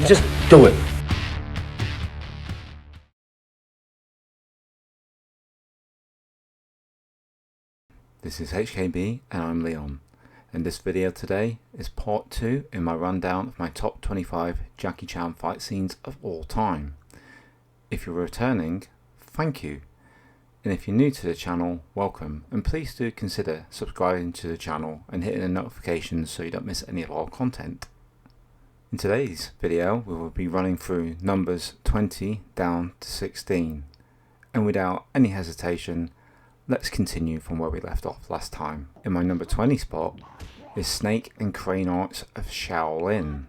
Just do it. This is HKB and I'm Leon, and this video today is part 2 in my rundown of my top 25 Jackie Chan fight scenes of all time. If you're returning, thank you, and if you're new to the channel, welcome, and please do consider subscribing to the channel and hitting the notifications so you don't miss any of our content. In today's video we will be running through numbers 20 down to 16, and without any hesitation, let's continue from where we left off last time. In my number 20 spot is Snake and Crane Arts of Shaolin.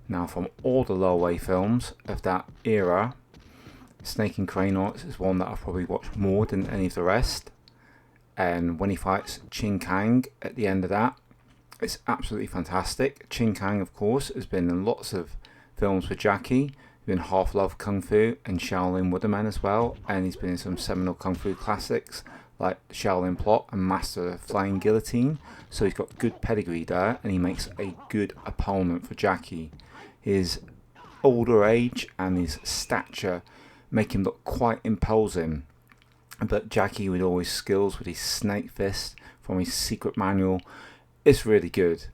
Now, from all the Low films of that era, Snake and Crane Arts is one that I've probably watched more than any of the rest. And when he fights Chin Kang at the end of that, it's absolutely fantastic. Chin Kang, of course, has been in lots of films with Jackie. Been Half Love Kung Fu and Shaolin Wooderman as well, and he's been in some seminal Kung Fu classics like Shaolin Plot and Master of Flying Guillotine, so he's got good pedigree there, and he makes a good opponent for Jackie. His older age and his stature make him look quite imposing, but Jackie, with all his skills with his snake fist from his secret manual, is really good.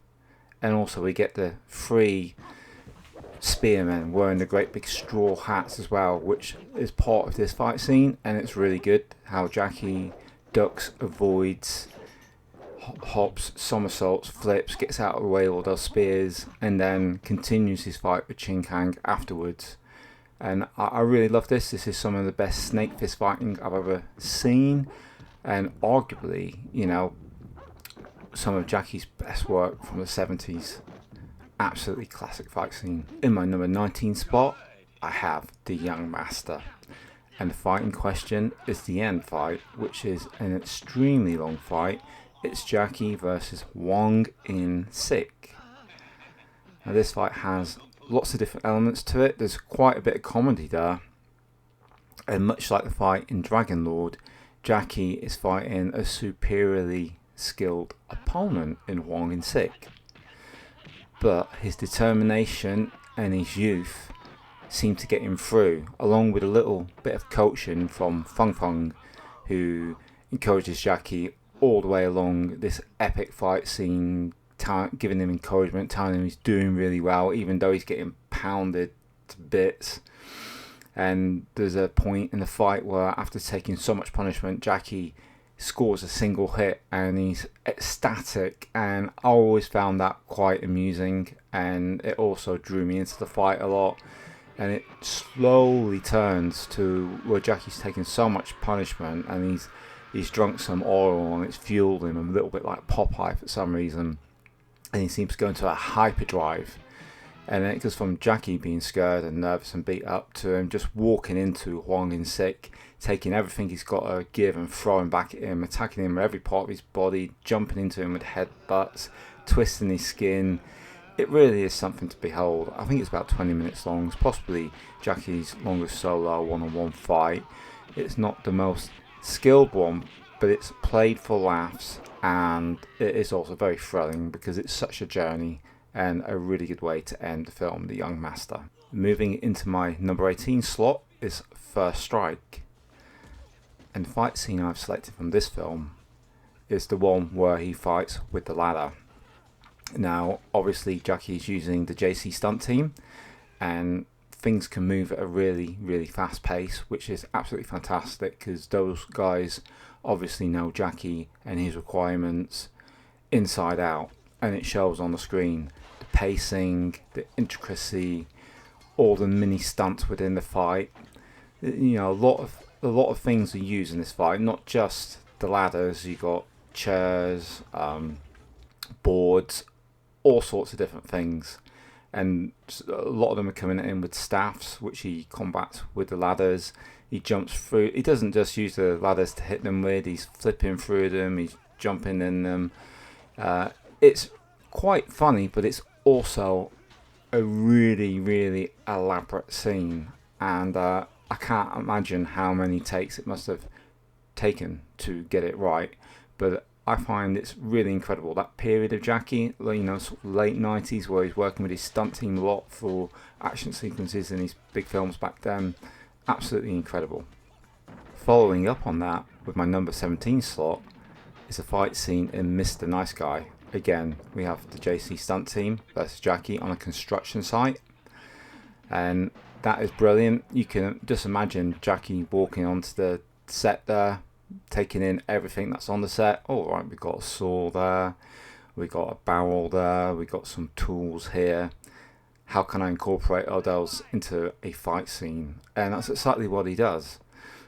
And also we get the three spearmen wearing the great big straw hats as well, which is part of this fight scene, and it's really good how Jackie ducks, avoids, hops, somersaults, flips, gets out of the way of all those spears, and then continues his fight with Chin Kang afterwards. And I really love this. This is some of the best snake fist fighting I've ever seen, and arguably, you know, some of Jackie's best work from the 70s. Absolutely classic fight scene. In my number 19 spot, I have the Young Master, and the fight in question is the end fight, which is an extremely long fight. It's Jackie versus Wong in Sik. Now, this fight has lots of different elements to it. There's quite a bit of comedy there, and much like the fight in Dragon Lord, Jackie is fighting a superiorly skilled opponent in Wong in Sik. But his determination and his youth seem to get him through, along with a little bit of coaching from Fung Fung, who encourages Jackie all the way along this epic fight scene, giving him encouragement, telling him he's doing really well, even though he's getting pounded to bits. And there's a point in the fight where, after taking so much punishment, Jackie scores a single hit and he's ecstatic, and I always found that quite amusing, and it also drew me into the fight a lot. And it slowly turns to where Jackie's taking so much punishment and he's drunk some oil and it's fueled him a little bit like Popeye for some reason, and he seems to go into a hyperdrive. And then it goes from Jackie being scared and nervous and beat up to him just walking into Huang in Sik, taking everything he's got to give and throwing back at him, attacking him with every part of his body, jumping into him with headbutts, twisting his skin. It really is something to behold. I think it's about 20 minutes long. It's possibly Jackie's longest solo one-on-one fight. It's not the most skilled one, but it's played for laughs, and it is also very thrilling because it's such a journey and a really good way to end the film, The Young Master. Moving into my number 18 slot is First Strike. And the fight scene I've selected from this film is the one where he fights with the ladder. Now, obviously Jackie is using the JC stunt team, and things can move at a really, really fast pace, which is absolutely fantastic because those guys obviously know Jackie and his requirements inside out, and it shows on the screen. The pacing, the intricacy, all the mini stunts within the fight. You know, a lot of things are used in this fight, not just the ladders. You got chairs, boards, all sorts of different things, and a lot of them are coming in with staffs, which he combats with the ladders. He jumps through. He doesn't just use the ladders to hit them with. He's flipping through them. He's jumping in them. It's quite funny, but it's also a really, really elaborate scene, and I can't imagine how many takes it must have taken to get it right, but I find it's really incredible, that period of Jackie, you know, sort of late 90s, where he's working with his stunt team a lot for action sequences in his big films back then. Absolutely incredible. Following up on that, with my number 17 slot, is a fight scene in Mr. Nice Guy. Again, we have the JC stunt team versus Jackie on a construction site, and that is brilliant. You can just imagine Jackie walking onto the set there, taking in everything that's on the set. All right, we've got a saw there, we've got a barrel there, we've got some tools here. How can I incorporate all those into a fight scene? And that's exactly what he does.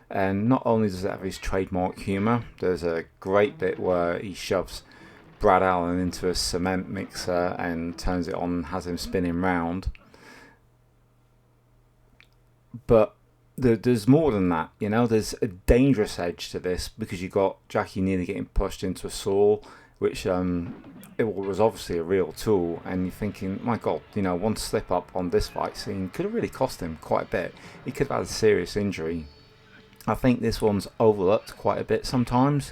And not only does it have his trademark humour, there's a great bit where he shoves Brad Allen into a cement mixer and turns it on and has him spinning round. But there's more than that, you know. There's a dangerous edge to this, because you got Jackie nearly getting pushed into a saw, which it was obviously a real tool, and you're thinking, my god, you know, one slip up on this fight scene could have really cost him quite a bit. He could have had a serious injury. I think this one's overlooked quite a bit sometimes,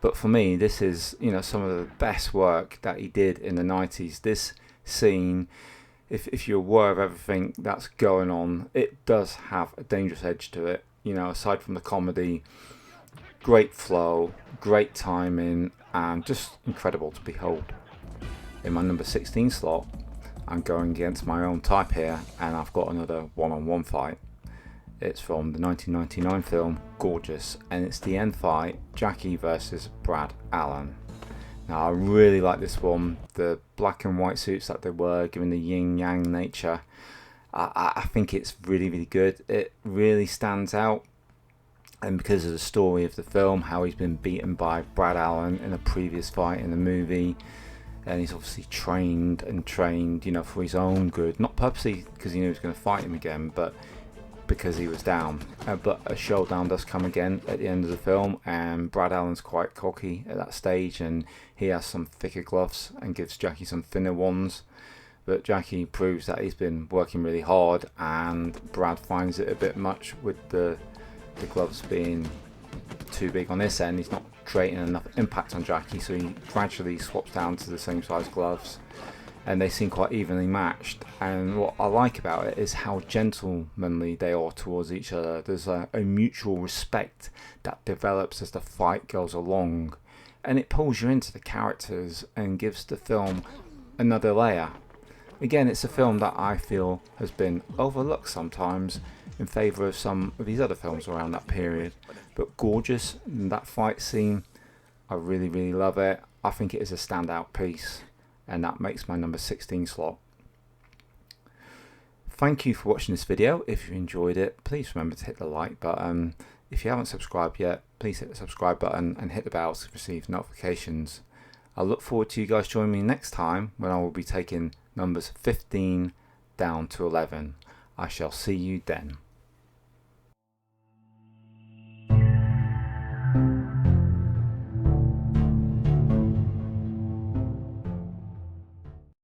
but for me, this is, you know, some of the best work that he did in the 90s. This scene, if you're aware of everything that's going on, it does have a dangerous edge to it. You know, aside from the comedy, great flow, great timing, and just incredible to behold. In my number 16 slot, I'm going against my own type here, and I've got another one-on-one fight. It's from the 1999 film Gorgeous, and it's the end fight, Jackie versus Brad Allen. Now, I really like this one. The black and white suits that they were, giving the yin-yang nature. I think it's really, really good. It really stands out, and because of the story of the film, how he's been beaten by Brad Allen in a previous fight in the movie, and he's obviously trained, you know, for his own good, not purposely because he knew he was going to fight him again, but because he was down. But a showdown does come again at the end of the film, and Brad Allen's quite cocky at that stage, and he has some thicker gloves and gives Jackie some thinner ones. But Jackie proves that he's been working really hard, and Brad finds it a bit much with the gloves being too big on this end. He's not creating enough impact on Jackie, so he gradually swaps down to the same size gloves, and they seem quite evenly matched. And what I like about it is how gentlemanly they are towards each other. There's a mutual respect that develops as the fight goes along, and it pulls you into the characters and gives the film another layer. Again, it's a film that I feel has been overlooked sometimes in favour of some of these other films around that period. But Gorgeous, that fight scene, I really, really love it. I think it is a standout piece, and that makes my number 16 slot. Thank you for watching this video. If you enjoyed it, please remember to hit the like button. If you haven't subscribed yet, please hit the subscribe button and hit the bell to receive notifications. I look forward to you guys joining me next time, when I will be taking numbers 15 down to 11. I shall see you then.